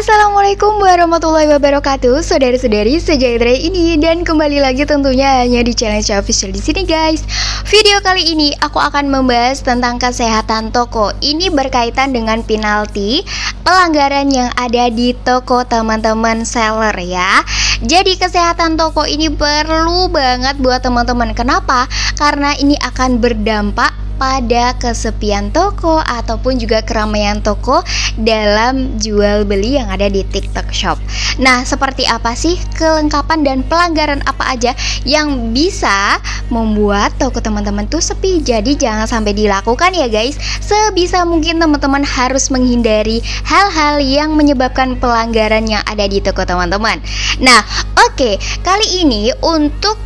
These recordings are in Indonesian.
Assalamualaikum warahmatullahi wabarakatuh, saudari-saudari sejahtera ini, dan kembali lagi tentunya hanya di channel Official di sini, guys. Video kali ini aku akan membahas tentang kesehatan toko. Ini berkaitan dengan penalti pelanggaran yang ada di toko teman-teman seller ya. Jadi kesehatan toko ini perlu banget buat teman-teman. Kenapa? Karena ini akan berdampak pada kesepian toko ataupun juga keramaian toko dalam jual beli yang ada di TikTok Shop. Nah, seperti apa sih kelengkapan dan pelanggaran apa aja yang bisa membuat toko teman-teman tuh sepi? Jadi jangan sampai dilakukan ya guys. Sebisa mungkin teman-teman harus menghindari hal-hal yang menyebabkan pelanggaran yang ada di toko teman-teman. Nah, oke, kali ini untuk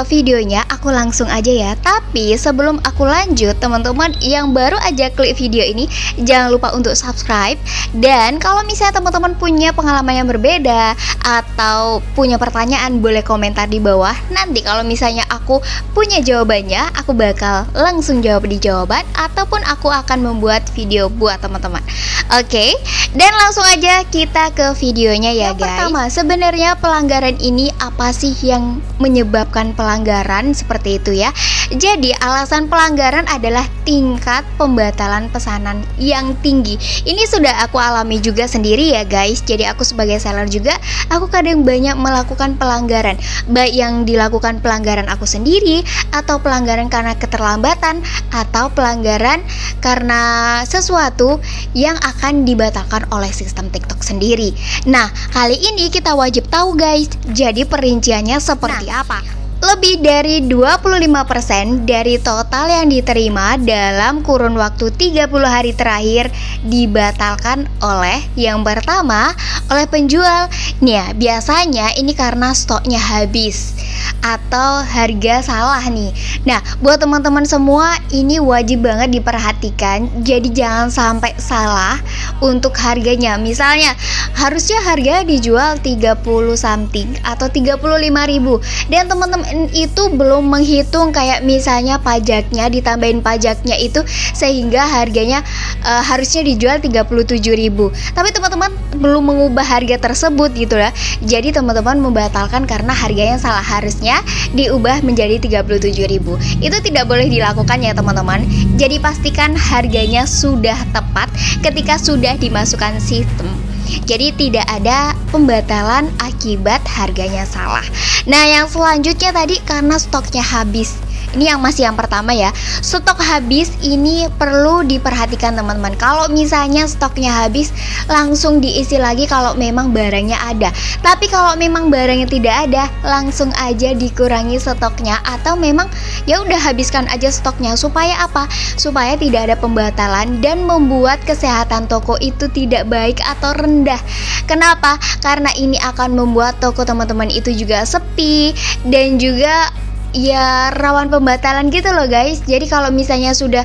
videonya aku langsung aja ya. Tapi sebelum aku lanjut, teman-teman yang baru aja klik video ini, jangan lupa untuk subscribe. Dan kalau misalnya teman-teman punya pengalaman yang berbeda atau punya pertanyaan, boleh komentar di bawah. Nanti kalau misalnya aku punya jawabannya, aku bakal langsung jawab di jawaban, ataupun aku akan membuat video buat teman-teman. Oke, dan langsung aja kita ke videonya ya guys. Pertama, sebenarnya pelanggaran ini apa sih yang menyebabkan pelanggaran seperti itu ya? Jadi alasan pelanggaran adalah tingkat pembatalan pesanan yang tinggi. Ini sudah aku alami juga sendiri ya guys. Jadi aku sebagai seller juga, aku kadang banyak melakukan pelanggaran, baik yang dilakukan pelanggaran aku sendiri, atau pelanggaran karena keterlambatan, atau pelanggaran karena sesuatu yang akan dibatalkan oleh sistem TikTok sendiri. Nah, kali ini kita wajib tahu guys. Jadi perinciannya seperti apa? Lebih dari 25% dari total yang diterima dalam kurun waktu 30 hari terakhir dibatalkan oleh yang pertama, oleh penjual. Nih ya, biasanya ini karena stoknya habis atau harga salah nih. Nah, buat teman-teman semua ini wajib banget diperhatikan. Jadi jangan sampai salah untuk harganya. Misalnya harusnya harga dijual 30 something atau 35.000, dan teman-teman itu belum menghitung kayak misalnya pajaknya, ditambahin pajaknya itu sehingga harganya harusnya dijual 37.000, tapi teman-teman belum mengubah harga tersebut gitu ya. Jadi teman-teman membatalkan karena harganya salah, harusnya diubah menjadi 37.000. Itu tidak boleh dilakukan ya teman-teman. Jadi pastikan harganya sudah tepat ketika sudah dimasukkan sistem. Jadi tidak ada pembatalan akibat harganya salah. Nah, yang selanjutnya tadi karena stoknya habis. Ini yang masih yang pertama ya. Stok habis ini perlu diperhatikan teman-teman. Kalau misalnya stoknya habis, langsung diisi lagi kalau memang barangnya ada. Tapi kalau memang barangnya tidak ada, langsung aja dikurangi stoknya, atau memang ya udah habiskan aja stoknya. Supaya apa? Supaya tidak ada pembatalan dan membuat kesehatan toko itu tidak baik atau rendah. Kenapa? Karena ini akan membuat toko teman-teman itu juga sepi dan juga ya rawan pembatalan gitu loh guys. Jadi kalau misalnya sudah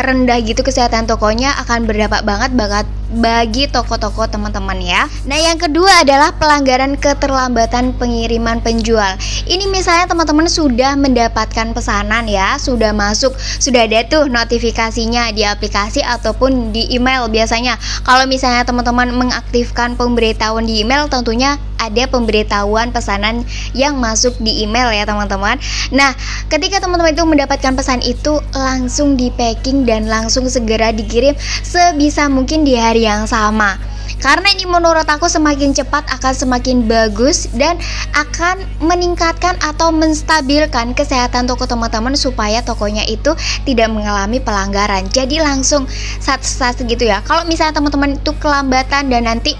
rendah gitu kesehatan tokonya, akan berdampak banget bagi toko-toko teman-teman ya. Nah, yang kedua adalah pelanggaran keterlambatan pengiriman penjual. Ini misalnya teman-teman sudah mendapatkan pesanan ya, sudah masuk, sudah ada tuh notifikasinya di aplikasi ataupun di email. Biasanya kalau misalnya teman-teman mengaktifkan pemberitahuan di email, tentunya ada pemberitahuan pesanan yang masuk di email ya teman-teman. Nah, ketika teman-teman itu mendapatkan pesan itu, langsung di packing dan langsung segera dikirim sebisa mungkin di hari yang sama. Karena ini menurut aku semakin cepat akan semakin bagus dan akan meningkatkan atau menstabilkan kesehatan toko teman-teman supaya tokonya itu tidak mengalami pelanggaran. Jadi langsung sat gitu ya. Kalau misalnya teman-teman itu kelambatan dan nanti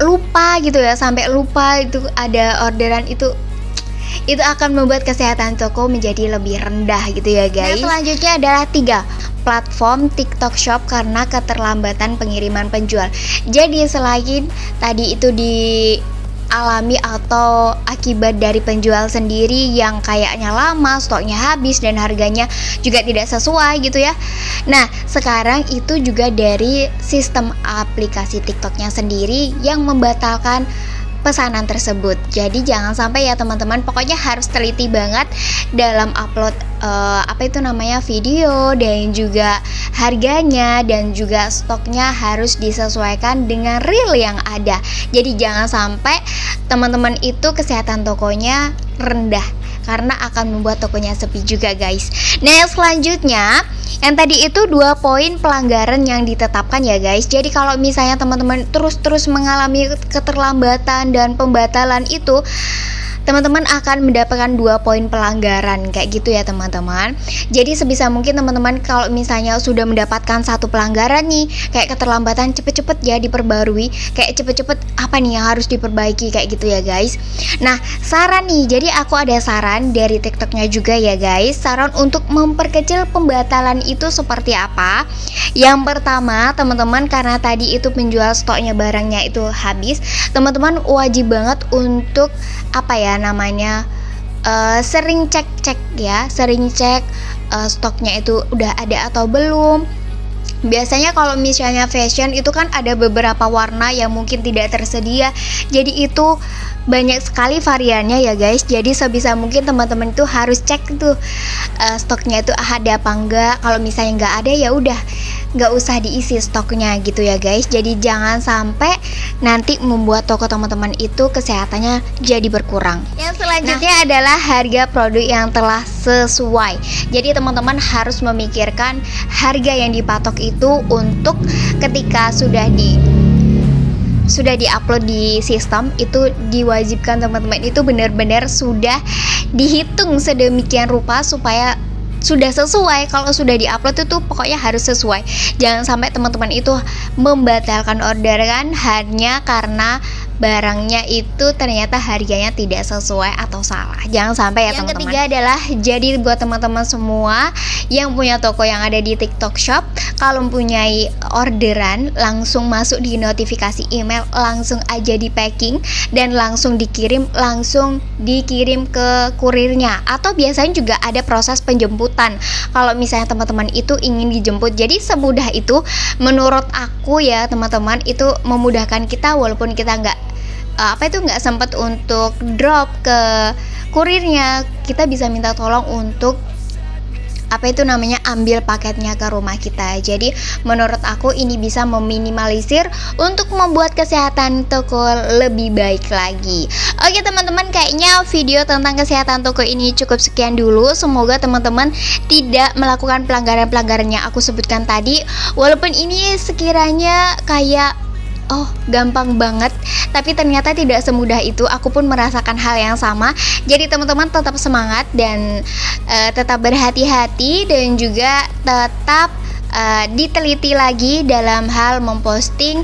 lupa gitu ya, sampai lupa itu ada orderan, itu akan membuat kesehatan toko menjadi lebih rendah gitu ya guys. Nah, selanjutnya adalah 3, platform TikTok Shop karena keterlambatan pengiriman penjual. Jadi selain tadi itu dialami atau akibat dari penjual sendiri yang kayaknya lama, stoknya habis, dan harganya juga tidak sesuai gitu ya. Nah, sekarang itu juga dari sistem aplikasi TikToknya sendiri yang membatalkan pesanan tersebut. Jadi jangan sampai ya teman-teman, pokoknya harus teliti banget dalam upload video, dan juga harganya dan juga stoknya harus disesuaikan dengan real yang ada. Jadi jangan sampai teman-teman itu kesehatan tokonya rendah, karena akan membuat tokonya sepi juga guys. Nah selanjutnya, yang tadi itu 2 poin pelanggaran yang ditetapkan ya guys. Jadi kalau misalnya teman-teman terus mengalami keterlambatan dan pembatalan itu, teman-teman akan mendapatkan 2 poin pelanggaran kayak gitu ya teman-teman. Jadi sebisa mungkin teman-teman kalau misalnya sudah mendapatkan 1 pelanggaran nih, kayak keterlambatan, cepet-cepet ya diperbarui, kayak cepet-cepet apa nih yang harus diperbaiki kayak gitu ya guys. Nah saran nih, jadi aku ada saran dari TikToknya juga ya guys. Saran untuk memperkecil pembatalan itu seperti apa? Yang pertama teman-teman, karena tadi itu penjual stoknya barangnya itu habis, teman-teman wajib banget untuk sering cek stoknya itu udah ada atau belum. Biasanya kalau misalnya fashion itu kan ada beberapa warna yang mungkin tidak tersedia, jadi itu banyak sekali variannya ya guys. Jadi sebisa mungkin teman-teman itu harus cek tuh stoknya itu ada apa enggak. Kalau misalnya nggak ada ya udah nggak usah diisi stoknya gitu ya guys. Jadi jangan sampai nanti membuat toko teman-teman itu kesehatannya jadi berkurang. Yang selanjutnya adalah harga produk yang telah sesuai. Jadi teman-teman harus memikirkan harga yang dipatok itu untuk ketika sudah diupload di sistem itu, diwajibkan teman-teman itu benar-benar sudah dihitung sedemikian rupa supaya sudah sesuai. Kalau sudah diupload itu pokoknya harus sesuai. Jangan sampai teman-teman itu membatalkan orderan hanya karena barangnya itu ternyata harganya tidak sesuai atau salah. Jangan sampai ya teman-teman. Yang ketiga adalah, jadi buat teman-teman semua yang punya toko yang ada di TikTok Shop, kalau mempunyai orderan langsung masuk di notifikasi email, langsung aja di packing dan langsung dikirim ke kurirnya. Atau biasanya juga ada proses penjemputan kalau misalnya teman-teman itu ingin dijemput. Jadi semudah itu menurut aku ya teman-teman, itu memudahkan kita walaupun kita nggak sempat untuk drop ke kurirnya, kita bisa minta tolong untuk ambil paketnya ke rumah kita. Jadi menurut aku ini bisa meminimalisir untuk membuat kesehatan toko lebih baik lagi. Oke teman-teman, kayaknya video tentang kesehatan toko ini cukup sekian dulu. Semoga teman-teman tidak melakukan pelanggaran-pelanggaran yang aku sebutkan tadi. Walaupun ini sekiranya kayak gampang banget, tapi ternyata tidak semudah itu. Aku pun merasakan hal yang sama. Jadi teman-teman tetap semangat dan tetap berhati-hati, dan juga tetap diteliti lagi dalam hal memposting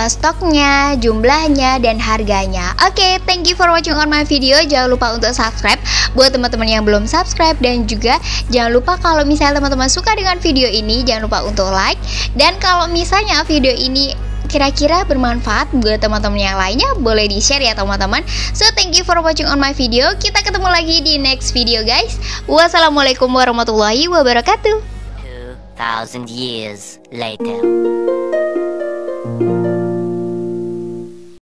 stoknya, jumlahnya, dan harganya. Oke, thank you for watching on my video. Jangan lupa untuk subscribe buat teman-teman yang belum subscribe, dan juga jangan lupa kalau misalnya teman-teman suka dengan video ini, jangan lupa untuk like. Dan kalau misalnya video ini kira-kira bermanfaat buat teman-teman yang lainnya, boleh di-share ya teman-teman. So thank you for watching on my video. Kita ketemu lagi di next video guys. Wassalamualaikum warahmatullahi wabarakatuh. 2000 years later.